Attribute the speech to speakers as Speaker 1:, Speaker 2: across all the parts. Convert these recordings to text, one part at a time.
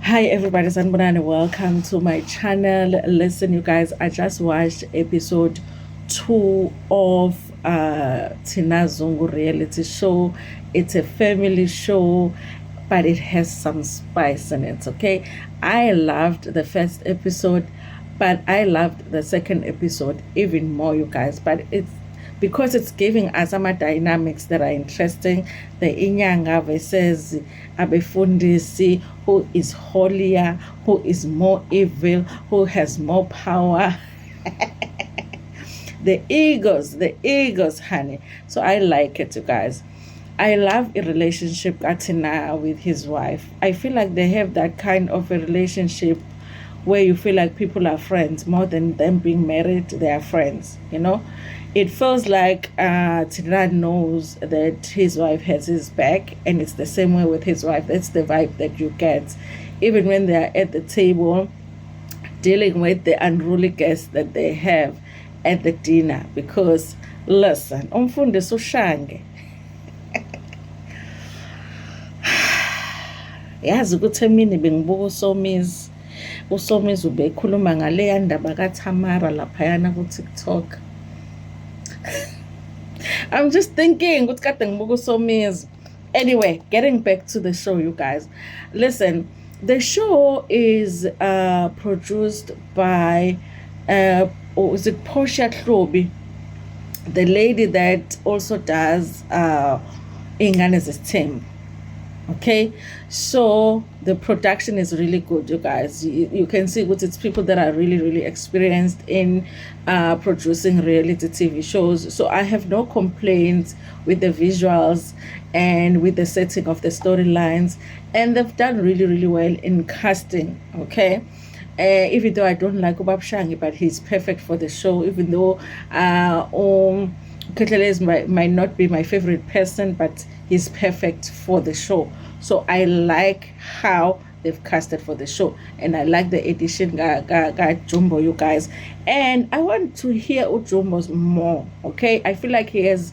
Speaker 1: Hi everybody, Sanbonani. Welcome to my channel. Listen, you guys, I just watched episode 2 of SingoZungu reality show. It's a family show, but it has some spice in it. Okay, I loved the first episode, but I loved the second episode even more, you guys. But it's because it's giving us some dynamics that are interesting. The inyanga versus abefundisi, who is holier, who is more evil, who has more power. The egos, honey. So I like it, you guys. I love a relationship Thina with his wife. I feel like they have that kind of a relationship where you feel like people are friends more than them being married. They are friends. It feels like Thina knows that his wife has his back, and it's the same way with his wife. That's the vibe that you get, even when they are at the table dealing with the unruly guests that they have at the dinner. Because listen, umfundi sushange yazi ukuthi emini bengibuka usomizi ubekhuluma ngaleya ndaba kaThamara laphayana ku-TikTok. I'm just thinking ukuthi kade ngibuka usomizi. Anyway, getting back to the show, you guys. Listen, the show is produced by or is it Portia Hlobi, the lady that also does Ingane's Team. Okay, so the production is really good, you guys. You can see what it's people that are really experienced in producing reality TV shows. So I have no complaints with the visuals and with the setting of the storylines, and they've done really well in casting. Okay, even though I don't like Ubab Shangi, but he's perfect for the show. Even though Ketleles might not be my favorite person, but he's perfect for the show. So I like how they've casted for the show, and I like the edition ga Jumbo, you guys. And I want to hear Ujumbo's more. Okay, I feel like he has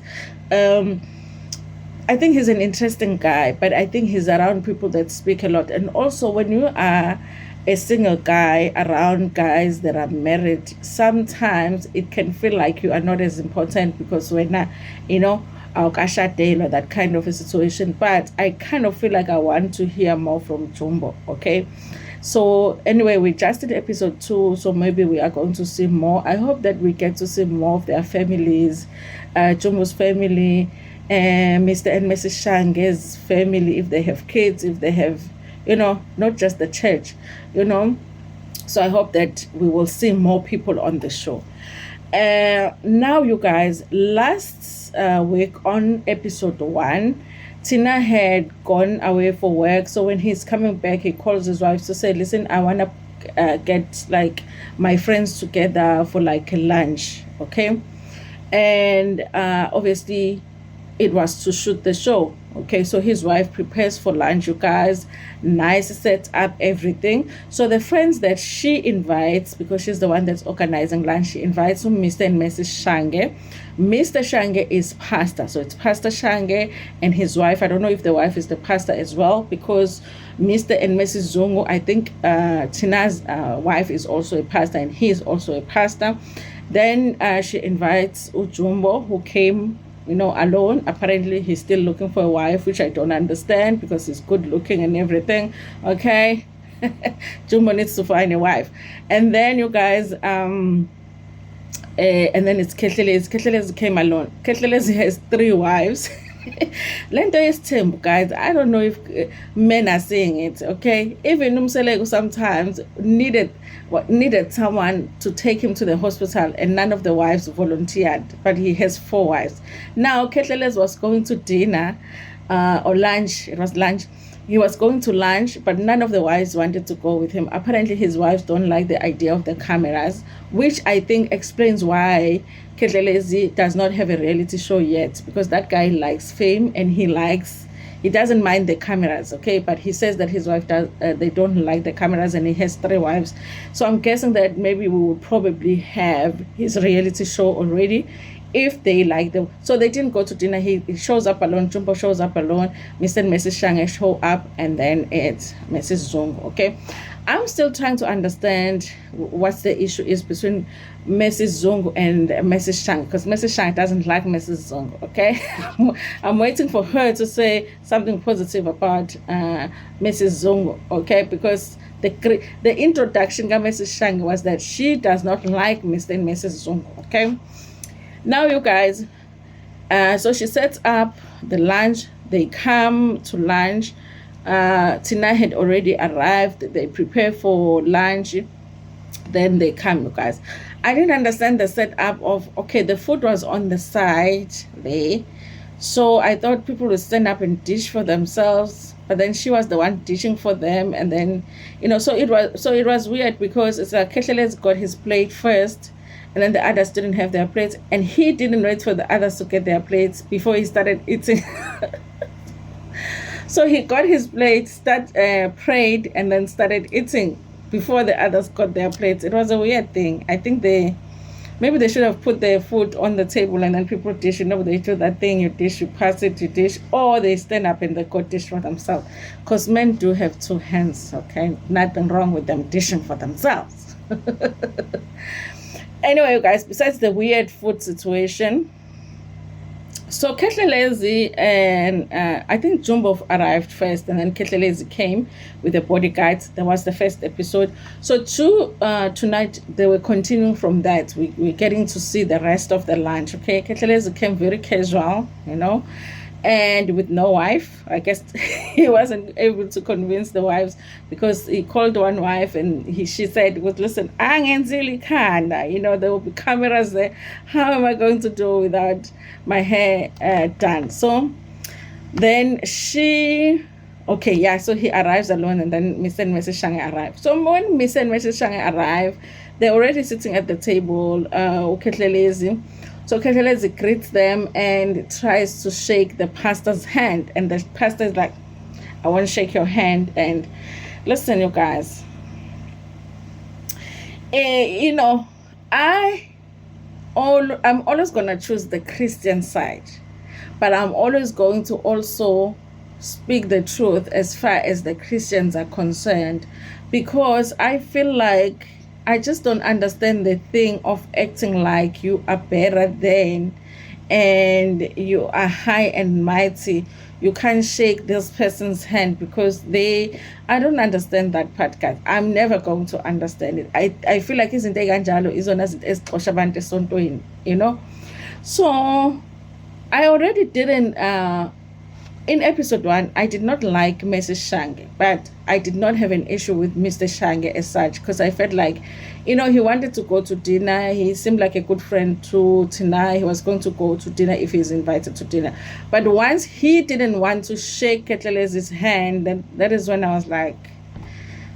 Speaker 1: I think he's an interesting guy, but I think he's around people that speak a lot. And also, when you are a single guy around guys that are married, sometimes it can feel like you are not as important because we're not, that kind of a situation. But I kind of feel like I want to hear more from Jumbo. Okay. So anyway, we just did episode 2, so maybe we are going to see more. I hope that we get to see more of their families, Jumbo's family, and Mr. and Mrs. Shange's family, if they have kids, if they have, not just the church. So I hope that we will see more people on the show. Now, you guys, last week on episode 1, Thina had gone away for work. So when he's coming back, he calls his wife to say, listen, I want to get like my friends together for like a lunch. Okay. And obviously it was to shoot the show. Okay, so his wife prepares for lunch, you guys. Nice set up, everything. So the friends that she invites, because she's the one that's organizing lunch, she invites Mr. and Mrs. Shange. Mr. Shange is pastor, so it's Pastor Shange and his wife. I don't know if the wife is the pastor as well, because Mr. and Mrs. Zungu, I think Thina's wife is also a pastor, and he is also a pastor. Then she invites Ujumbo, who came alone. Apparently he's still looking for a wife, which I don't understand because he's good looking and everything. Okay. Jumbo needs to find a wife. And then you guys and then it's Ketleles. Ketleles came alone. Ketleles has 3 wives. Lento is Tim, guys. I don't know if men are saying it. Okay, even Umselego sometimes needed someone to take him to the hospital, and none of the wives volunteered, but he has 4 wives. Now Ketleles was going to dinner or lunch. It was lunch. He was going to lunch, but none of the wives wanted to go with him. Apparently his wives don't like the idea of the cameras, which I think explains why Ketleles does not have a reality show yet, because that guy likes fame and he doesn't mind the cameras. Okay, but he says that his wife does they don't like the cameras, and he has 3 wives. So I'm guessing that maybe we will probably have his reality show already if they like them. So they didn't go to dinner. He shows up alone. Jumbo shows up alone. Mr. and Mrs. Shange show up, and then it's Mrs. Zungu. Okay, I'm still trying to understand what's the issue is between Mrs. Zungu and Mrs. Shang, because Mrs. Shang doesn't like Mrs. Zungu. Okay, I'm waiting for her to say something positive about Mrs. Zungu. Okay, because the introduction of Mrs. Shang was that she does not like Mr. and Mrs. Zungu. Okay, now you guys, so she sets up the lunch. They come to lunch. Thina had already arrived. They prepare for lunch. Then they come, you guys. I didn't understand the setup of, okay, the food was on the side there. So I thought people would stand up and dish for themselves. But then she was the one dishing for them. And then, so it was weird because it's like Kehlele's got his plate first. And then the others didn't have their plates. And he didn't wait for the others to get their plates before he started eating. So he got his plate, prayed, and then started eating before the others got their plates. It was a weird thing. I think maybe they should have put their food on the table and then people dish. They do that thing, you dish, you pass it, you dish, or they stand up and they go dish for themselves. Because men do have two hands, okay? Nothing wrong with them dishing for themselves. Anyway, you guys, besides the weird food situation, so Kehlelezi and I think Jumbo arrived first, and then Kehlelezi came with the bodyguards. That was the first episode. So tonight they were continuing from that. We're getting to see the rest of the lunch. Okay, Kehlelezi came very casual, and with no wife. I guess he wasn't able to convince the wives, because he called one wife and she said, listen, there will be cameras there. How am I going to do without my hair done? So then so he arrives alone, and then Mr. and Mrs. Shange arrive. So when Mr. and Mrs. Shange arrive, they're already sitting at the table. So Kehlelezi greets them and tries to shake the pastor's hand. And the pastor is like, I want to shake your hand. And listen, you guys, I'm always going to choose the Christian side. But I'm always going to also speak the truth as far as the Christians are concerned. Because I feel like I just don't understand the thing of acting like you are better than and you are high and mighty. You can't shake this person's hand because I don't understand that part, guys. I'm never going to understand it. I feel like izinto kanjalo izona izinto ezixosha abantu esontweni, So I already didn't in episode 1, I did not like Mrs. Shange, but I did not have an issue with Mr. Shange as such, because I felt like, he wanted to go to dinner. He seemed like a good friend to Thina. He was going to go to dinner if he's invited to dinner. But once he didn't want to shake Kehlelezi's hand, then that is when I was like,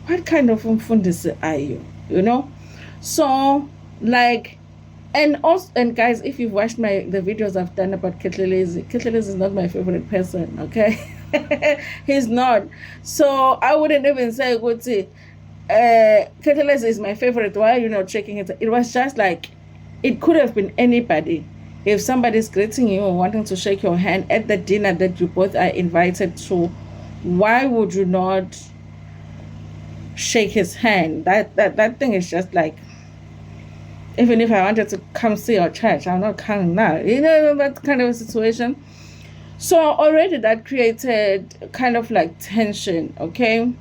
Speaker 1: what kind of umfundisi are you? So, like, and guys, if you've watched the videos I've done about Kehlelezi is not my favorite person, okay? He's not. So I wouldn't even say, Kehlelezi is my favorite. Why are you not checking it? It was just like, it could have been anybody. If somebody's greeting you or wanting to shake your hand at the dinner that you both are invited to, why would you not shake his hand? That thing is just like, even if I wanted to come see your church, I'm not coming now. That kind of a situation. So already that created kind of like tension, okay?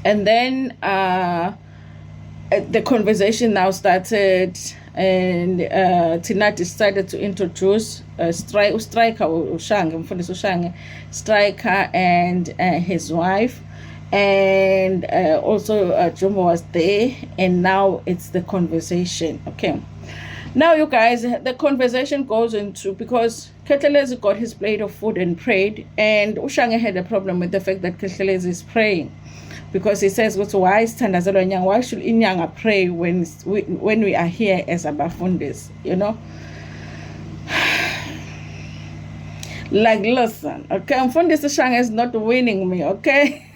Speaker 1: And then the conversation now started, and Thina decided to introduce Striker and his wife. And also Jumbo was there, and now it's the conversation. Okay, now you guys, the conversation goes into, because Kehlelezi got his plate of food and prayed, and Ushange had a problem with the fact that Kehlelezi is praying, because he says, why should Inyanga pray when we are here as abafundis? Like, listen, okay, Mfundisi Ushange is not winning me, okay?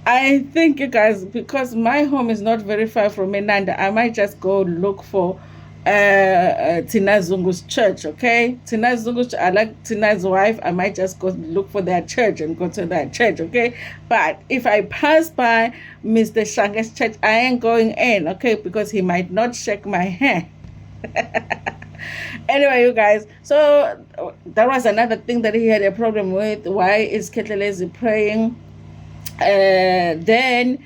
Speaker 1: I think, you guys, because my home is not very far from Menanda, I might just go look for SingoZungu's church, okay? SingoZungu, I like Thina's wife. I might just go look for their church and go to that church, okay? But if I pass by Mr. Shange's church, I ain't going in, okay? Because he might not shake my hand. Anyway, you guys, so that was another thing that he had a problem with. Why is Ketlelezi praying? Then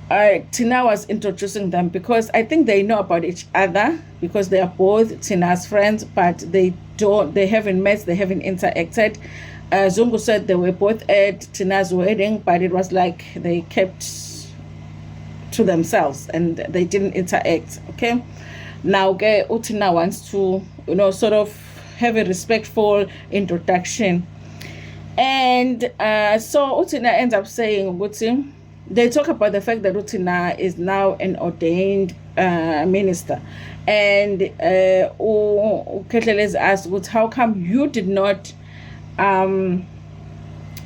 Speaker 1: Thina was introducing them because I think they know about each other because they are both Thina's friends, but they haven't met, they haven't interacted. Zungu said they were both at Thina's wedding, but it was like they kept to themselves and they didn't interact, okay? Now Thina wants to, sort of have a respectful introduction. And so Thina ends up saying, they talk about the fact that Thina is now an ordained minister. And Ketlelezi asked, how come you did not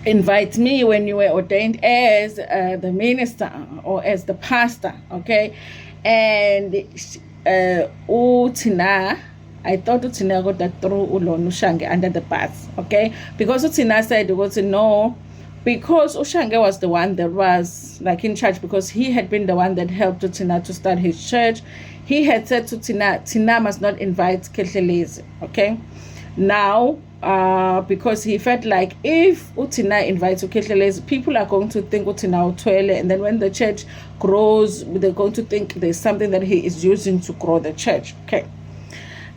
Speaker 1: invite me when you were ordained as the minister or as the pastor, okay? And Thina, I thought Thina got that through Ushange under the bus, okay? Because Thina said, no, because Ushange was the one that was like in charge, because he had been the one that helped Thina to start his church. He had said to Thina must not invite Ketlelezi, okay? Now, because he felt like if Thina invites Ketlelezi, people are going to think Thina utwele, and then when the church grows, they're going to think there's something that he is using to grow the church, okay?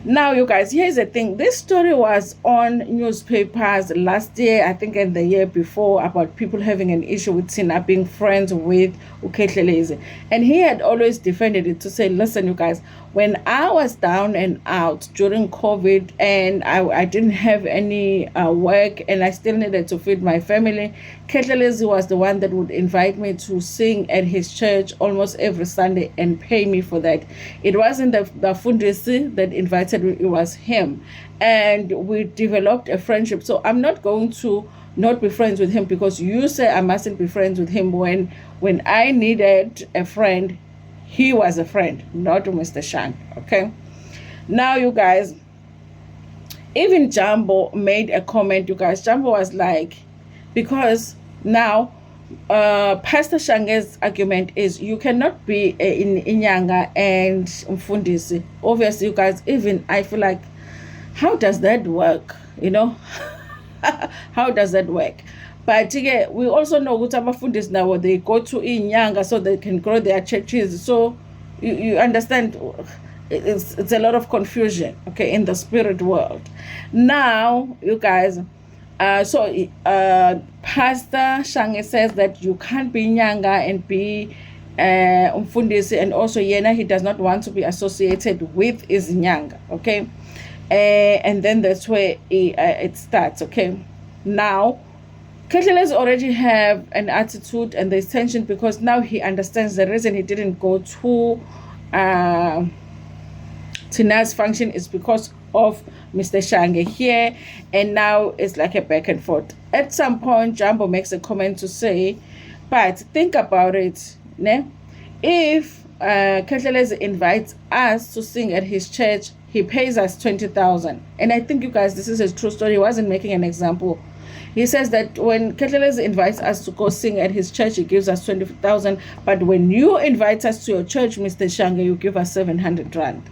Speaker 1: Now, you guys, here's the thing. This story was on newspapers last year, I think, and the year before, about people having an issue with Thina being friends with Ketlelezi. And he had always defended it to say, listen, you guys, when I was down and out during COVID and I didn't have any work and I still needed to feed my family, Ketlelezi was the one that would invite me to sing at his church almost every Sunday and pay me for that. It wasn't the Fundisi that invited me, it was him. And we developed a friendship. So I'm not going to not be friends with him because you say I mustn't be friends with him. When I needed a friend, he was a friend, not Mr. Shank, okay? Now, you guys, even Jumbo made a comment, you guys. Jumbo was like, because now Pastor Shange's argument is you cannot be in Inyanga and Mfundisi. Obviously, you guys, even I feel like, how does that work? How does that work? But yeah, we also know what Fundis now, they go to Inyanga so they can grow their churches. So you understand, it's a lot of confusion, okay, in the spirit world. Now, you guys, Pastor Shange says that you can't be Nyanga and be Umfundisi, and also Yena, he does not want to be associated with his Nyanga, okay? And then that's where it starts, okay? Now, Ketlelezi already have an attitude and there's tension because now he understands the reason he didn't go to Thina's function is because of Mr. Shange here, and now it's like a back and forth. At some point, Jumbo makes a comment to say, but think about it, ne? If Ketlelezi invites us to sing at his church, he pays us 20,000. And I think, you guys, this is a true story. He wasn't making an example. He says that when Ketlelezi invites us to go sing at his church, he gives us 20,000. But when you invite us to your church, Mr. Shange, you give us 700 rand.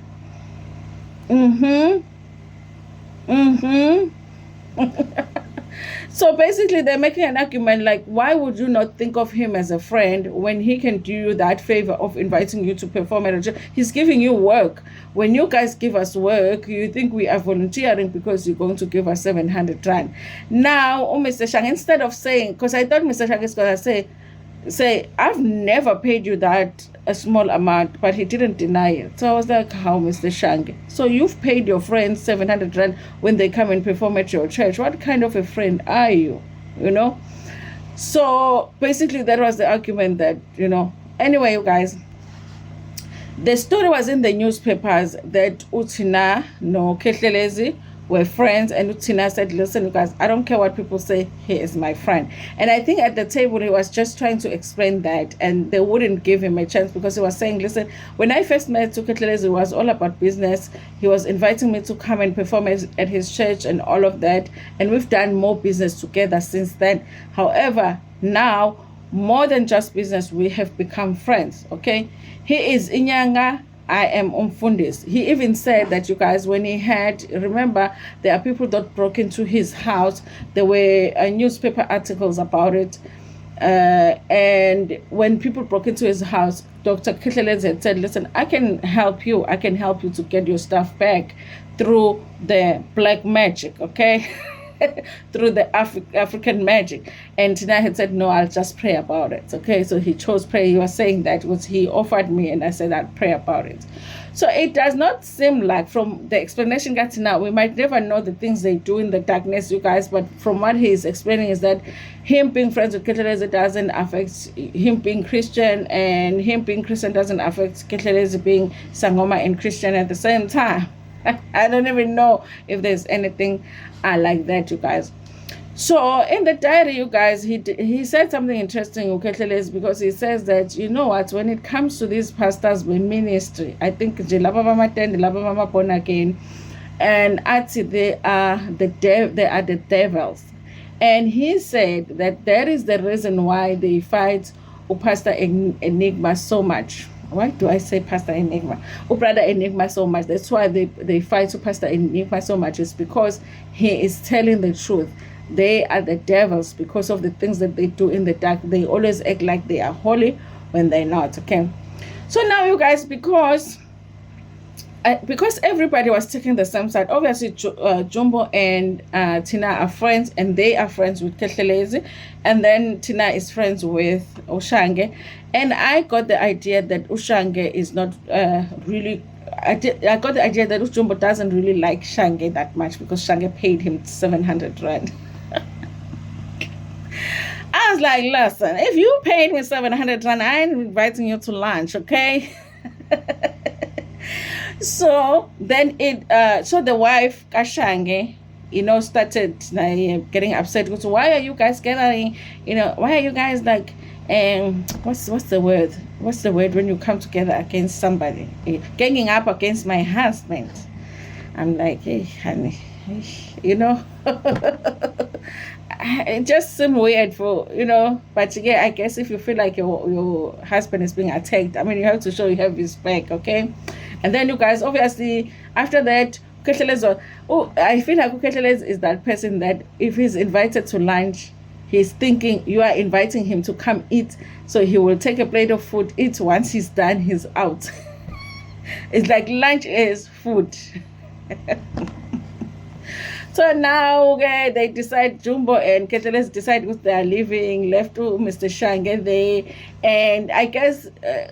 Speaker 1: So basically, they're making an argument like, why would you not think of him as a friend when he can do you that favor of inviting you to perform at a church? He's giving you work. When you guys give us work, you think we are volunteering because you're going to give us 700 rand. Now, Mr. Shang, instead of saying, because I thought Mr. Shang is going to say, I've never paid you that a small amount, but he didn't deny it. So I was like, how, Mr. Shange? So you've paid your friends 700 rand when they come and perform at your church. What kind of a friend are you? So basically that was the argument that, Anyway, you guys, the story was in the newspapers that Thina, Ketlelezi were friends, and Thina said, listen, you guys, I don't care what people say, he is my friend. And I think at the table he was just trying to explain that, and they wouldn't give him a chance because he was saying, listen, when I first met Tuketlelezi, it was all about business. He was inviting me to come and perform at his church and all of that, and we've done more business together since then. However, now, more than just business, we have become friends. Okay, he is Inyanga, I am Umfundis. He even said that, you guys, when he had, remember, there are people that broke into his house. There were newspaper articles about it. And when people broke into his house, Dr. Kitleles had said, listen, I can help you. I can help you to get your stuff back through the black magic, okay? Through the African magic. And Thina had said, no, I'll just pray about it. Okay, so he chose prayer. He was saying that was he offered me, and I said I'll pray about it. So it does not seem like, from the explanation got now, we might never know the things they do in the darkness, you guys, but from what he is explaining is that him being friends with Kitleles doesn't affect him being Christian, and him being Christian doesn't affect Kitleles being Sangoma and Christian at the same time. I don't even know if there's anything like that, you guys. So in the diary, you guys, he said something interesting, because he says that, you know what, when it comes to these pastors with ministry, I think they are born again, and actually they are the devils. And he said that that is the reason why they fight Pastor Enigma so much. Why do I say Pastor Enigma? Brother Enigma so much. That's why they fight Pastor Enigma so much. It's because he is telling the truth. They are the devils because of the things that they do in the dark. They always act like they are holy when they're not. Okay. So now, you guys, because everybody was taking the same side, obviously Jumbo and Thina are friends, and they are friends with Kitleles, and then Thina is friends with Ushange, and I got the idea that Ushange is not really, I got the idea that Jumbo doesn't really like Shange that much because Shange paid him 700 rand. I was like, listen, if you paid me 700 rand, I ain't inviting you to lunch, okay? So then so the wife Kashange, started getting upset because, why are you guys gathering? Why are you guys like, what's the word? What's the word when you come together against somebody? Ganging up against my husband. I'm like, hey, honey, it just seemed weird but yeah, I guess if you feel like your husband is being attacked, I mean, you have to show you have his back, okay? And then, you guys, obviously, after that, I feel like Uketleles is that person that if he's invited to lunch, he's thinking you are inviting him to come eat, so he will take a plate of food, eat. Once he's done, he's out. It's like lunch is food. So now, okay, they decide, Jumbo and Kitleles decide because they are leaving, left to Mr. Shange there. And I guess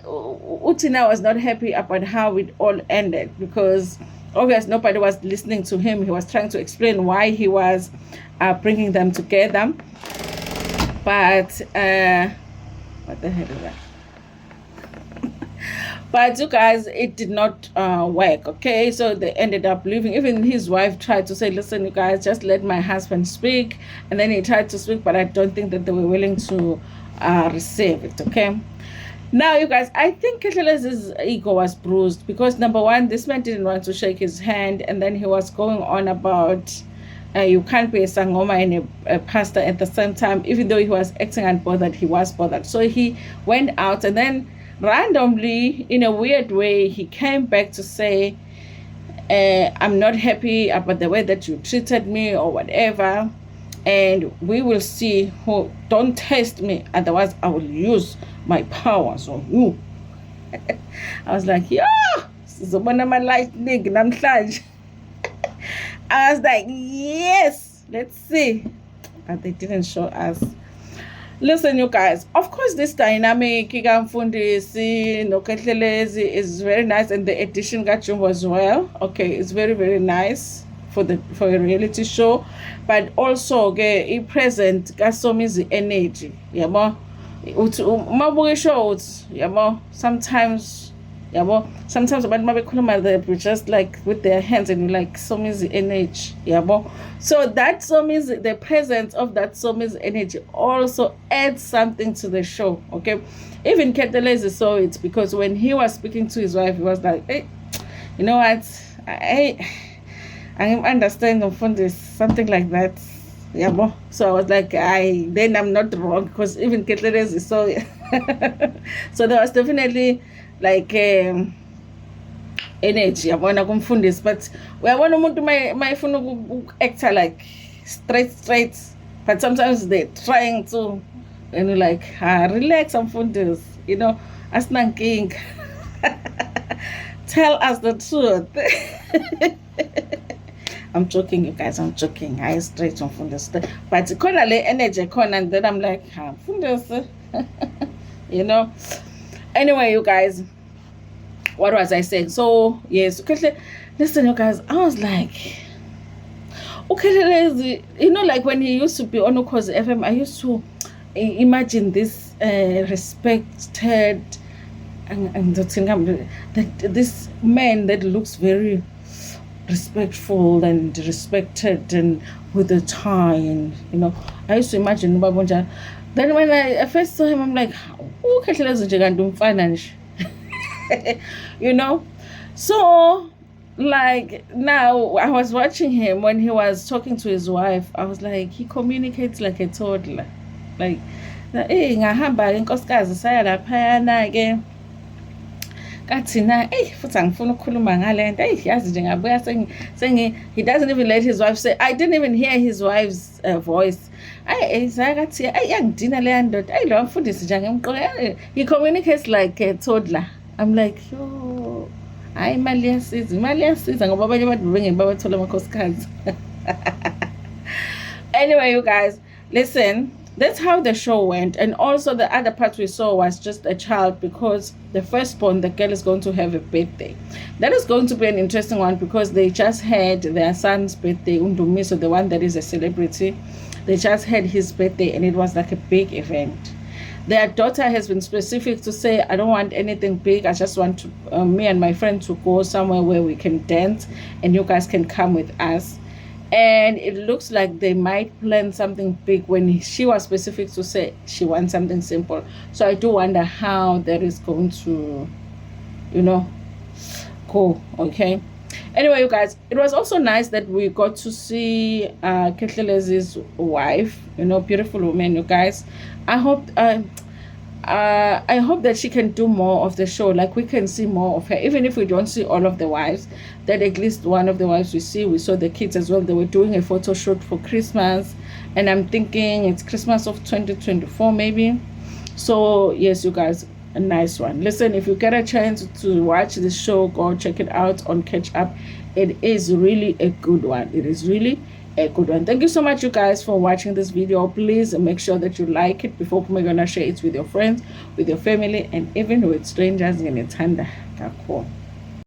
Speaker 1: Thina was not happy about how it all ended because obviously nobody was listening to him. He was trying to explain why he was bringing them together. But, what the hell is that? But, you guys, it did not work, okay? So they ended up leaving. Even his wife tried to say, listen, you guys, just let my husband speak. And then he tried to speak, but I don't think that they were willing to receive it, okay? Now, you guys, I think Kitleles' ego was bruised because, number one, this man didn't want to shake his hand. And then he was going on about you can't be a Sangoma and a pastor at the same time. Even though he was acting unbothered, he was bothered. So he went out, and then randomly, in a weird way, he came back to say, I'm not happy about the way that you treated me or whatever, and we will see who. Don't test me, otherwise I will use my powers on you. I was like, yeah, my lightning namhlanje. I was like, yes, let's see. But they didn't show us. Listen, you guys, of course, this dynamic Kigamfundisi Kitleles is very nice, and the edition got Jumbo as well. Okay, it's very, very nice for a reality show, but also it present Gasomi's energy. Shows, sometimes yabo. Sometimes abantu mabekhuluma they be just like with their hands and you like somizi energy, yabo. So that somizi, the presence of that somizi energy also adds something to the show, okay. Even Ketelezi saw it because when he was speaking to his wife, he was like, hey, you know what, I understand from this, something like that. Yeah, so I was like, then I'm not wrong because even Ketelezi saw it. So there was definitely like energy yabona kumfundisi, but uyabona umuntu mayifuna uku-acta like straight, but sometimes they're trying to, and you're like, relax mfundisi, you know, asinankinga. Tell us the truth. I'm joking, you guys, I'm joking. I straight on mfundisi, but khona le energy khona, and then I'm like, mfundisi. You know. Anyway, you guys, what was I saying? So yes, okay, listen, you guys, I was like, okay, you know, like when he used to be on Ukhozi FM, I used to imagine this respected and this man that looks very respectful and respected and with a tie, and you know, I used to imagine Babonja. Then when I first saw him, I'm like, you know. So like now I was watching him when he was talking to his wife. I was like, he communicates like a toddler, like, hey, ngahamba inkosikazi saya laphayana ke kathina futhi angifuna ukukhuluma ngale nto yazi nje ngabuya sengi. He doesn't even let his wife say. I didn't even hear his wife's voice. He communicates like a toddler. I'm like, yo, imali iyasiza ngoba abanye abantu bengene babathola amakhosikazi. Anyway, you guys, listen, that's how the show went. And also the other part we saw was just a child, because the firstborn, the girl, is going to have a birthday. That is going to be an interesting one because they just had their son's birthday, Undumi, so the one that is a celebrity. They just had his birthday and it was like a big event. Their daughter has been specific to say, I don't want anything big. I just want to, me and my friend to go somewhere where we can dance and you guys can come with us. And it looks like they might plan something big when she was specific to say she wants something simple. So I do wonder how that is going to, you know, go, okay? Anyway, you guys, it was also nice that we got to see Ketlelezi's wife, you know, beautiful woman, you guys. I hope that she can do more of the show, like we can see more of her, even if we don't see all of the wives, that at least one of the wives we saw the kids as well. They were doing a photo shoot for Christmas, and I'm thinking it's Christmas of 2024 maybe. So yes, you guys, a nice one. Listen, if you get a chance to watch this show, go check it out on Catch Up. It is really a good one. It is really a good one. Thank you so much, you guys, for watching this video. Please make sure that you like it before we're gonna share it with your friends, with your family, and even with strangers in a tanda.